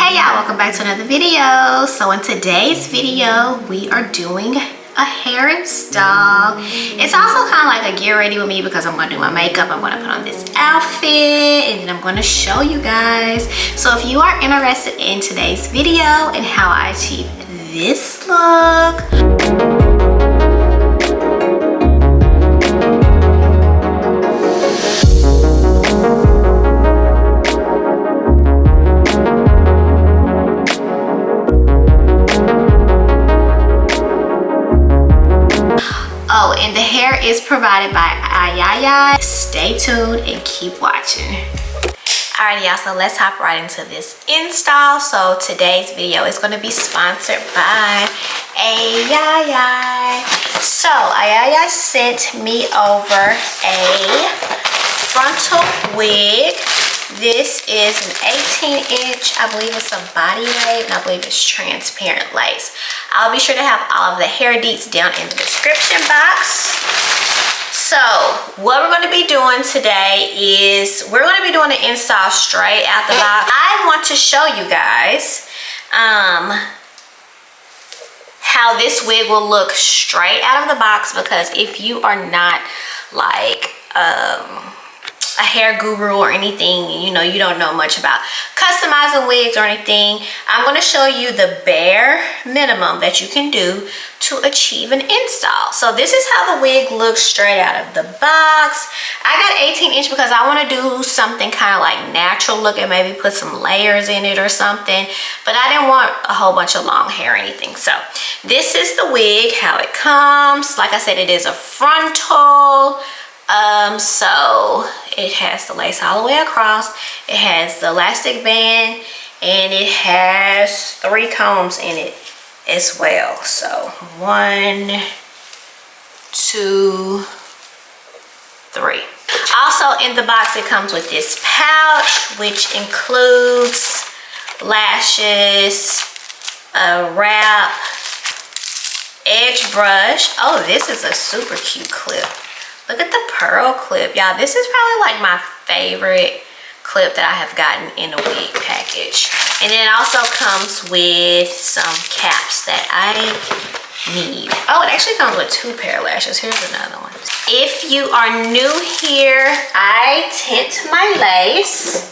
Hey y'all, welcome back to another video. So in today's video we are doing a hair install. It's also kind of like a get ready with me because I'm going to do my makeup. I'm going to put on this outfit and then I'm going to show you guys. So if you are interested in today's video and how I achieve this look, and the hair is provided by Ayiyi. Stay tuned and keep watching. Alright y'all, so let's hop right into this install. So today's video is going to be sponsored by Ayiyi. So Ayiyi sent me over a frontal wig. This is an 18-inch, I believe it's a body wave, and I believe it's transparent lace. I'll be sure to have all of the hair deets down in the description box. So what we're going to be doing today is we're going to be doing an install straight out the box. I want to show you guys how this wig will look straight out of the box, because if you are not like a hair guru or anything, you know, you don't know much about customizing wigs or anything, I'm going to show you the bare minimum that you can do to achieve an install. So this is how the wig looks straight out of the box. I got 18-inch because I want to do something kind of like natural look and maybe put some layers in it or something, but I didn't want a whole bunch of long hair or anything. So this is the wig, how it comes. Like I said, it is a frontal. So it has the lace all the way across, it has the elastic band, and it has 3 combs in it as well. So 1, 2, 3. Also in the box it comes with this pouch, which includes lashes, a wrap, edge brush. Oh, this is a super cute clip. Look at the pearl clip, y'all. This is probably like my favorite clip that I have gotten in a wig package. And then it also comes with some caps that I need. Oh, it actually comes with 2 pair of lashes. Here's another one. If you are new here, I tint my lace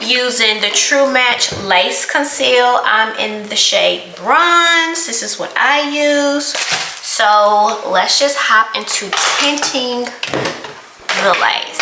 using the Trumatch lace conceal. I'm in the shade bronze. This is what I use. So let's just hop into tinting the lace.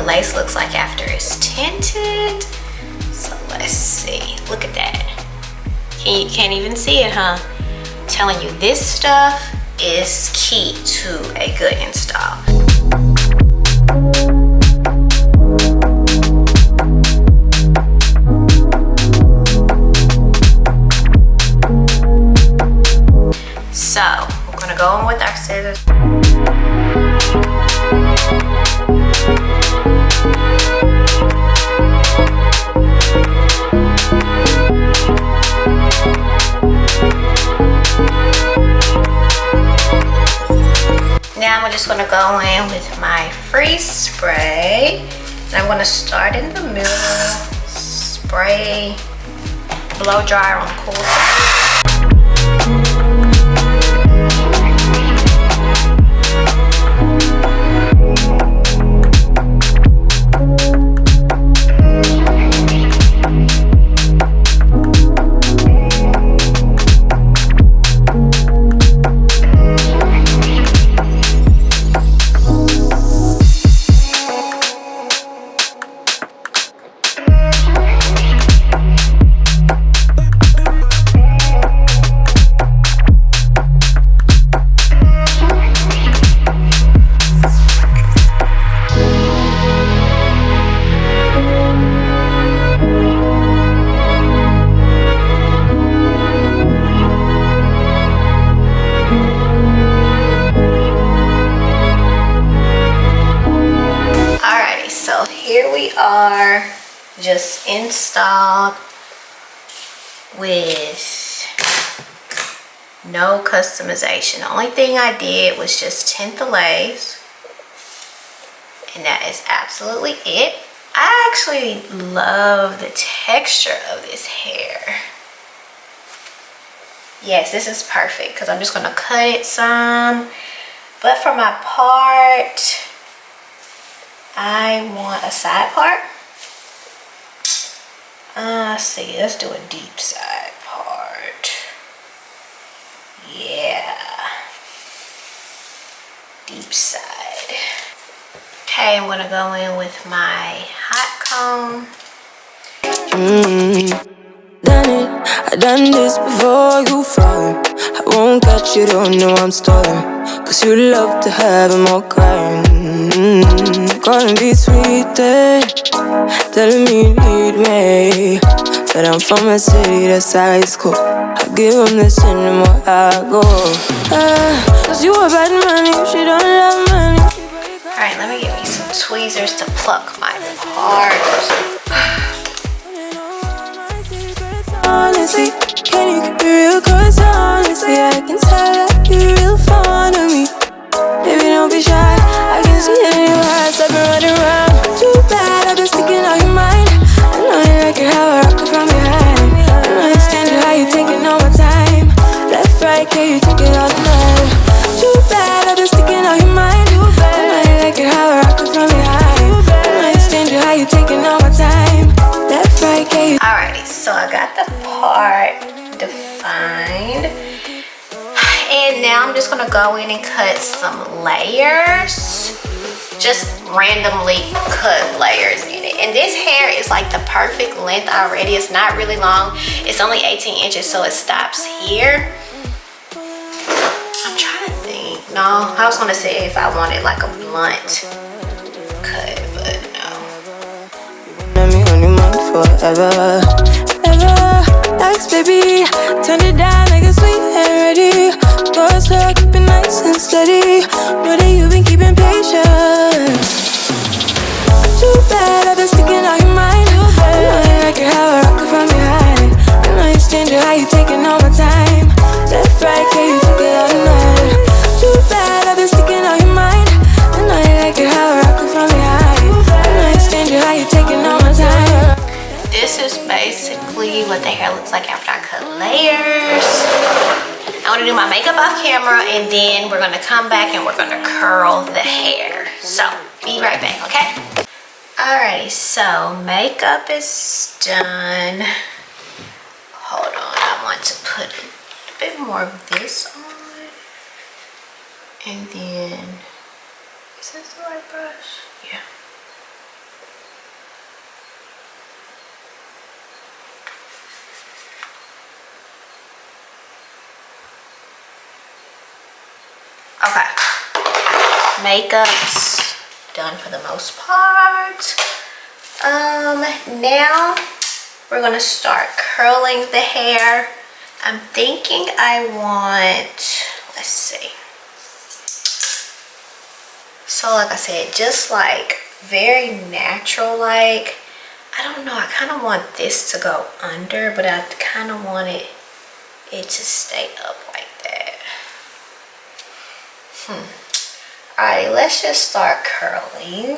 Lace looks like after it's tinted. So let's see, look at that. You can't even see it, huh? I'm telling you, this stuff is key to a good install. So we're gonna go in with our scissors. Now I'm just going to go in with my freeze spray, and I'm going to start in the middle, spray, blow dryer on the cool side. just installed with no customization. The only thing I did was just tint the lace, and that is absolutely it. I actually love the texture of this hair. Yes, this is perfect because I'm just going to cut it some. But for my part, I want a side part. Let's see, let's do a deep side part. Yeah. Deep side. Okay, I'm gonna go in with my hot comb. Done it, I done this before you fall. I won't catch you, don't know I'm stalling. Cause you love to have them all crying. Calling me sweet, telling me you need me. But I'm from a city that's high school. I give them this anymore, I go. Cause you a bad man, you she don't love money. Alright, let me get me some tweezers to pluck my parts. Honestly, can you keep it real? Cause honestly, I can tell that you're real fond of me. Baby, don't be shy, I can see it in your eyes. I've been running around, too bad I've been sticking out your mind. I know you like it how I rock it from behind. I know you stand you how you taking all my time. Left, right, can you take it all night? Too bad I've been sticking out your mind. I know you like it how I rock it from behind. I know you stand you how you taking all my time. Left, right, can you. Alrighty, so I got the part defined. And now I'm just gonna go in and cut some layers. Just randomly cut layers in it. And this hair is like the perfect length already. It's not really long. It's only 18 inches, so it stops here. I'm trying to think. No, I was gonna say if I wanted like a blunt cut, but no. Forever, ever, thanks baby. Turn it down like a sweet and ready. Go slow, keep it nice and steady. Know that you've been keeping patience. Too bad I've been sticking out your mind. I know you like it how I rock it from behind. I know you stand you how you taking all my time. Left, right, can you take it all night? Too bad I've been sticking out your mind. I know you like it how I rock it from behind. I know you stand you how you taking all my time. This is basically what the hair looks like after I cut layers. I want to do my makeup off camera, and then we're going to come back and we're going to curl the hair. So, be right back, okay? Alrighty, so makeup is done. Hold on, I want to put a bit more of this on. And then, is this the right brush? Yeah. Okay, makeup's done for the most part. Now we're gonna start curling the hair. I'm thinking I want, let's see. So like I said, just like very natural, like, I don't know, I kind of want this to go under, but I kind of want it to stay up like that. Alright, let's just start curling.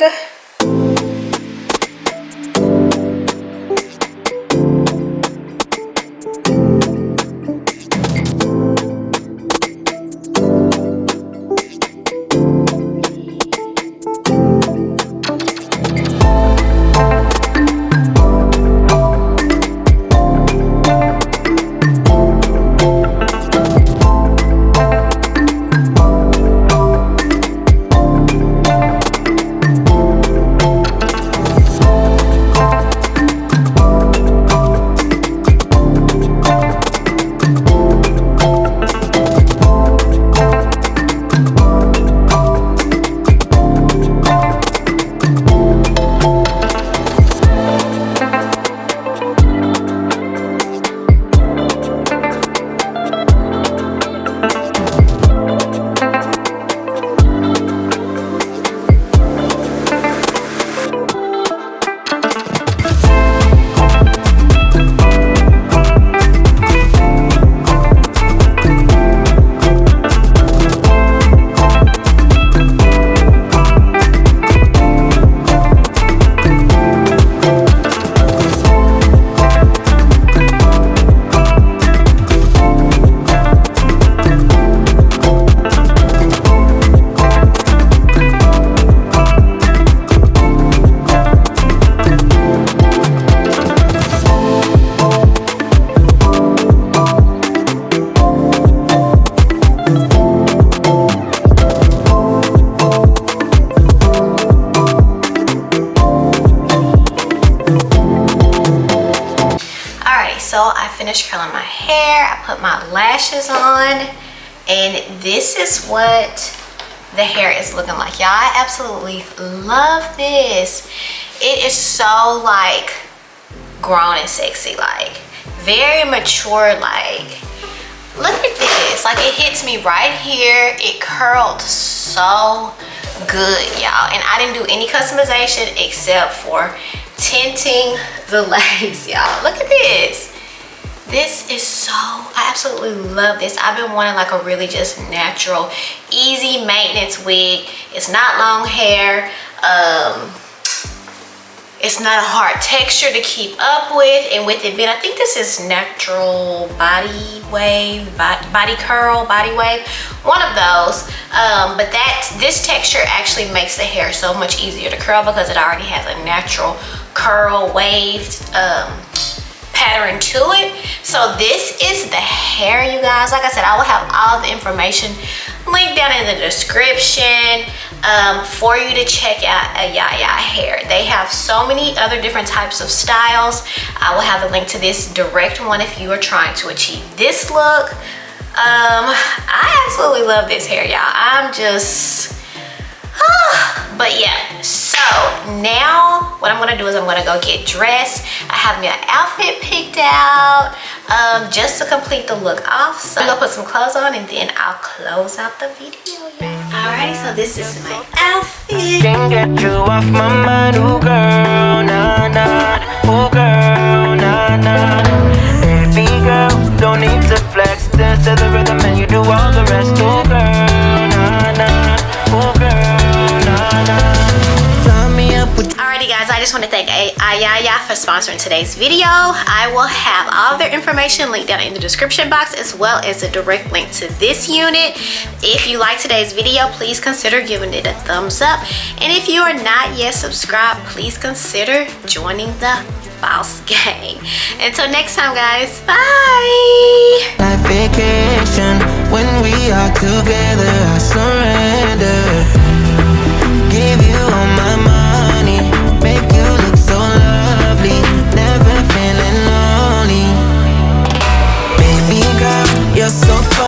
finished curling my hair. I put my lashes on, and this is what the hair is looking like, y'all. I absolutely love this. It is so like grown and sexy, like very mature. Like, look at this. Like, it hits me right here. It curled so good, y'all, and I didn't do any customization except for tinting the lace, y'all. Look at this. This is so, I absolutely love this. I've been wanting like a really just natural, easy maintenance wig. It's not long hair. It's not a hard texture to keep up with, and with it being, I think this is natural body wave, body curl, body wave, one of those. But this texture actually makes the hair so much easier to curl because it already has a natural curl waved pattern to it. So this is the hair, you guys. Like I said, I will have all the information linked down in the description for you to check out Ayiyi hair. They have so many other different types of styles. I will have a link to this direct one if you are trying to achieve this look. I absolutely love this hair, y'all. I'm just but yeah, so now what I'm gonna do is I'm gonna go get dressed. I have me an outfit picked out just to complete the look off. So I'm gonna put some clothes on and then I'll close out the video, y'all. Alrighty, so this is my outfit. Can't get you off my mind, ooh girl, nah nah, ooh girl, nah nah. Baby girl, don't need to flex, dance to the rhythm and you do all the rest, ooh girl, nah nah, ooh girl, nah nah. Alrighty guys, I just want to thank Ayiyi for sponsoring today's video. I will have all their information linked down in the description box, as well as a direct link to this unit. If you like today's video, please consider giving it a thumbs up. And if you are not yet subscribed, please consider joining the Boss Gang. Until next time, guys, bye. Like vacation, when we are together, I surrender.